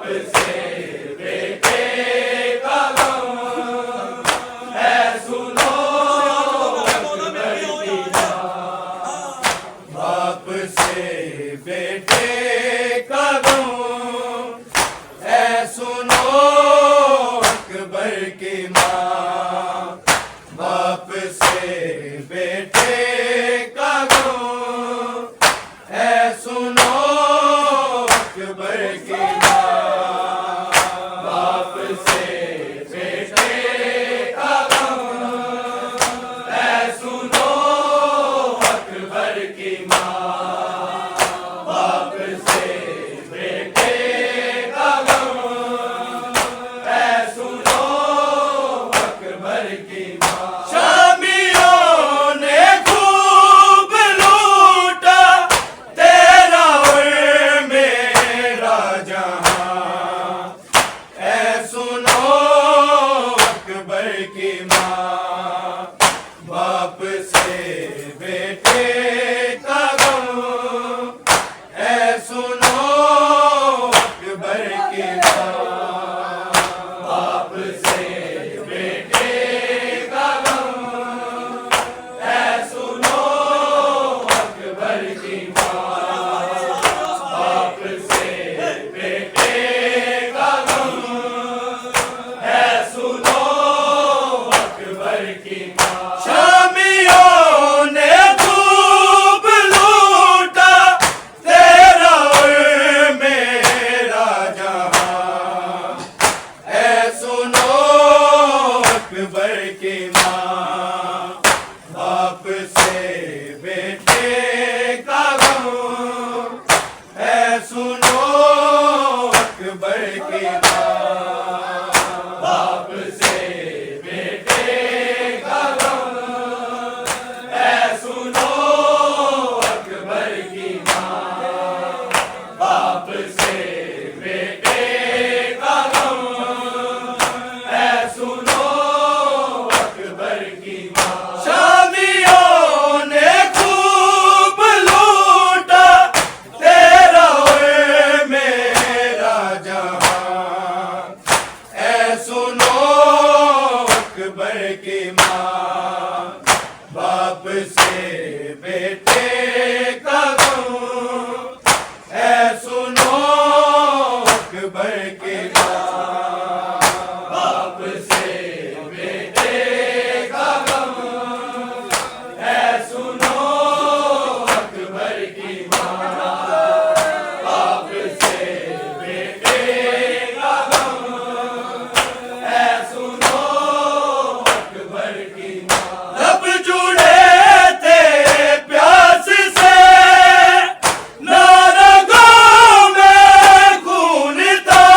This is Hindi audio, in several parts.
से बेटे का गम है सुनो अकबर की माँ। बाप से बेटे का गम है सुनो अकबर की माँ। बाप से बेटे का गम है सुनो अकबर की माँ। बाप से बेटे का गम है सुनो अकबर की माँ। बाप से बेटे का गम है सुनो अकबर की माँ। शामियों ने खूब लूटा तेरा और मेरा जहां, ऐ सुनो अकबर की माँ। बाप से बेटे का गम ऐ सुनो अकबर की माँ। बाप से बेटे का गम ऐ सुनो अकबर की माँ। बाप से बेटे का गम है सुनो अकबर की माँ। शामियों ने खूब लूटा तेरा और मेरा जहां, ऐ सुनो अकबर की माँ। बाप से बेटे का गम है सुनो अकबर की माँ। बाप से बेटे का गम है सुनो अकबर की माँ। बाप से बेटे का गम है सुनो अकबर की माँ। शामियों ने खूब लूटा तेरा और मेरा जहां, ऐ सुनो अकबर की माँ। बाप से बेटे का गम है सुनो अकबर की माँ। बाप से बेटे का गम है सुनो अकबर की माँ। बाप से बेटे का गम है सुनो अकबर की माँ। लब जुड़े थे प्यास से न रगों में खून था,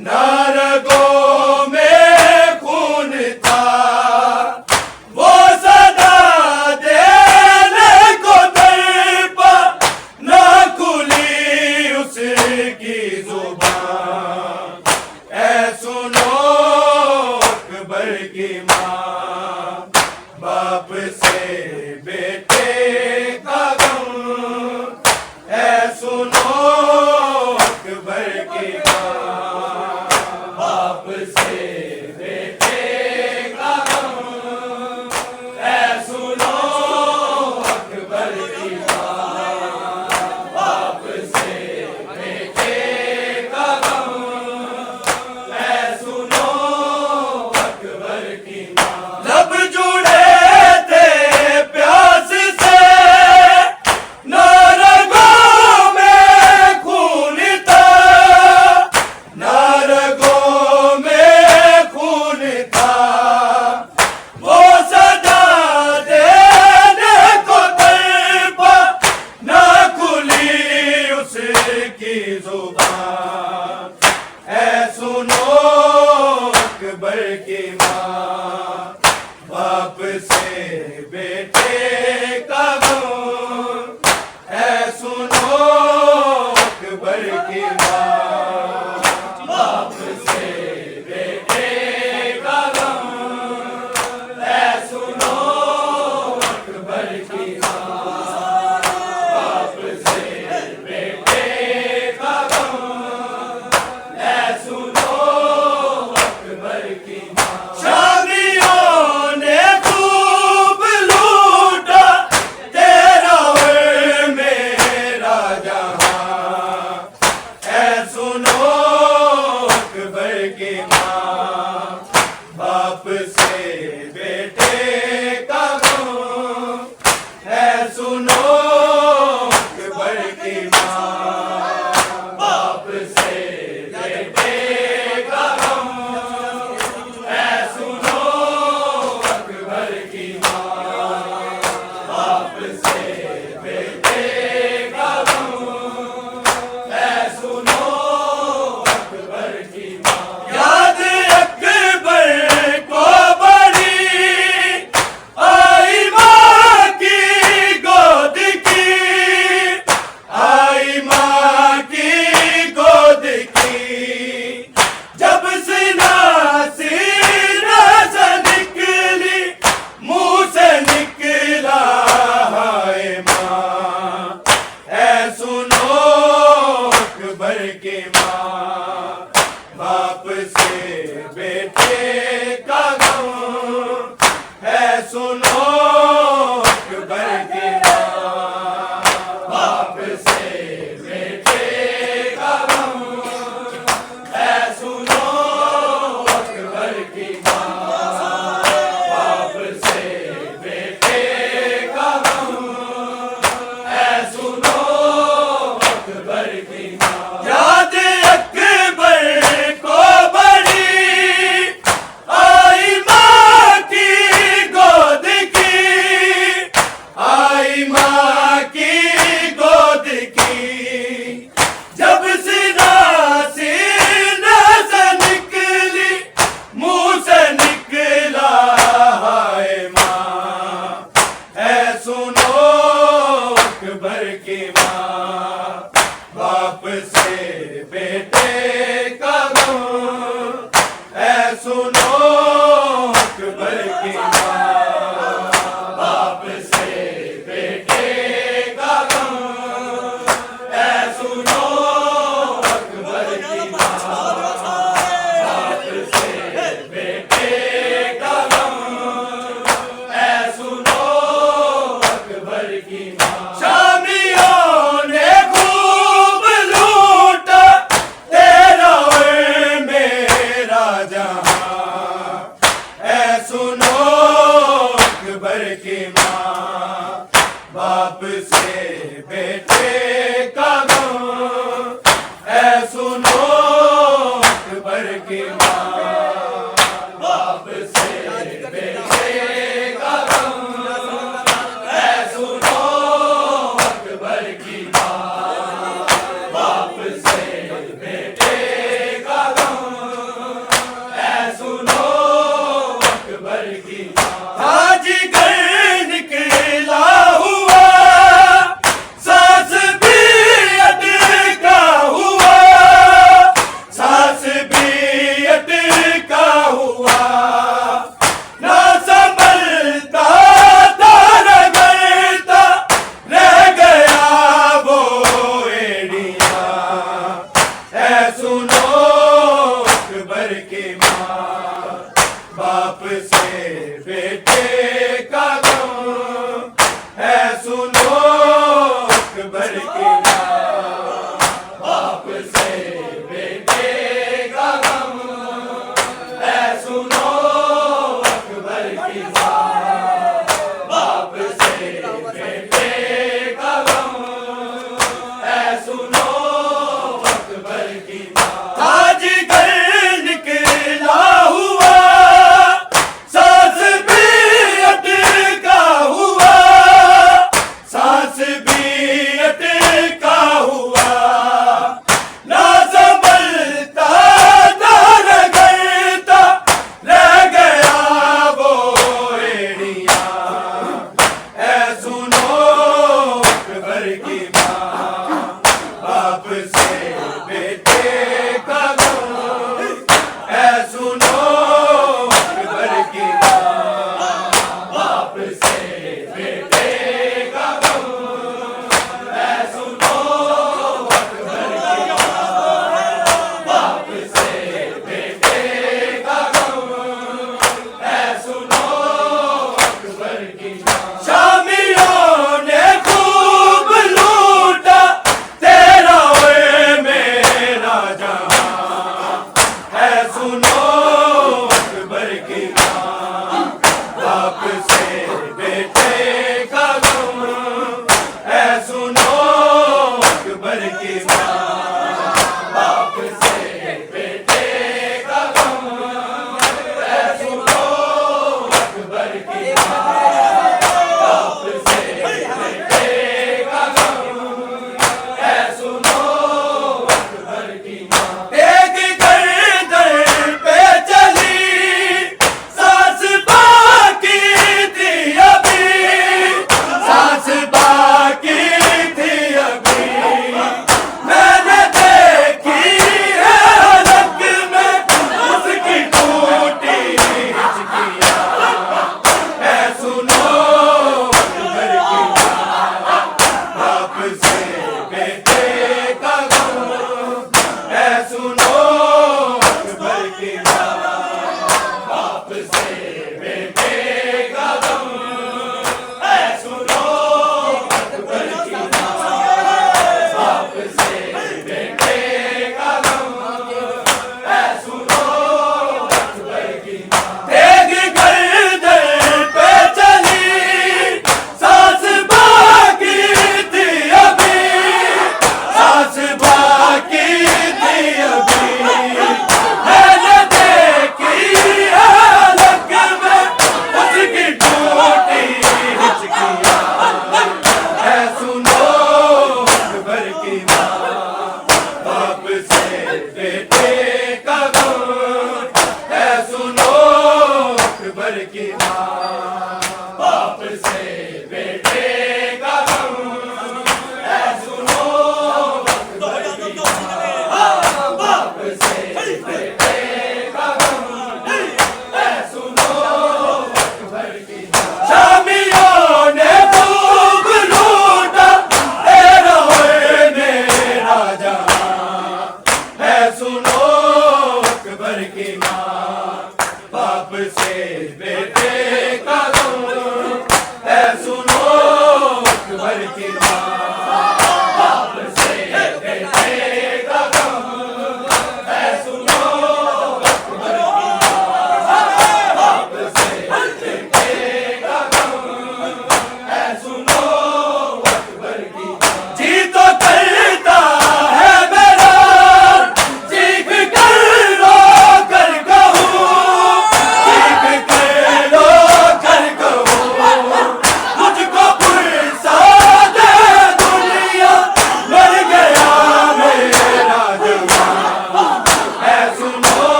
न रगों में खून था। वो सदा देने को तड़पा, न खुली उसकी जुबान, ऐ सुनो अकबर की माँ। बाप से बेटे का गम है सुनो अकबर की माँ। बाप से बेटे का गम है सुनो अकबर की माँ। बाप से बेटे का गम है सुनो अकबर की माँ। लब जुड़े थे प्यास से न रगों में खून था, न रगों में खून था। वो सदा देने को तड़पा, न खुली उसकी जुबान, ऐ सुनो अकबर की माँ। बाप से बेटे का गम है सुनो अकबर की माँ। बाप से बेटे का गम है सुनो अकबर की माँ। बाप से बेटे का गम सुनो अकबर की माँ, बाप से बेटे का गम है, सुनो अकबर की माँ, बाप से बेटे का गम है, सुनो अकबर की माँ, बाप से बेटे का गम है, सुनो अकबर की माँ। याद अकबर को बड़ी आई माँ की गोद की, आई माँ की गोद की, जब सीना सीना से निकली, मुंह से निकला हाय माँ, है सुनो अकबर की माँ, बाप से बेटे का गम है, सुनो अकबर की माँ, बाप से बेटे का गम है, सुनो अकबर की माँ, बाप से बेटे का गम है, सुनो अकबर की माँ। याद अकबर को बड़ी आई माँ की गोद की, आई माँ की गोद की, जब सीना सीना से निकली, मुंह से निकला हाय माँ, है सुनो अकबर की माँ, बाप से बेटे का गम है, सुनो अकबर की माँ, बाप से बेटे का गम है, सुनो अकबर की माँ, बाप से बेटे का गम है, सुनो अकबर की माँ। शामियों ने खूब लूटा तेरा और मेरा जहां, है सुनो अकबर की माँ, बाप से बेटे का गम है, सुनो अकबर की माँ, बाप से बेटे का गम है, सुनो अकबर की माँ, बाप से बेटे का गम है, सुनो अकबर की माँ। हाजीगर निकला हुआ, सांस भी अटका हुआ, सांस भी अटका हुआ, ना संभलता था रगड़ता रह गया वो एड़िया, है सुनो अकबर की माँ, बाप से बेटे का गम है, सुनो अकबर की माँ, बाप से बेटे का गम है, सुनो अकबर की माँ, बाप से बेटे का गम है, सुनो अकबर की माँ। हाजीगर निकला हुआ, सांस भी अटका हुआ, सांस भी अटका हुआ, ना संभलता था रगड़ता रह गया वो एड़िया, है सुनो अकबर की माँ, बाप से बेटे का के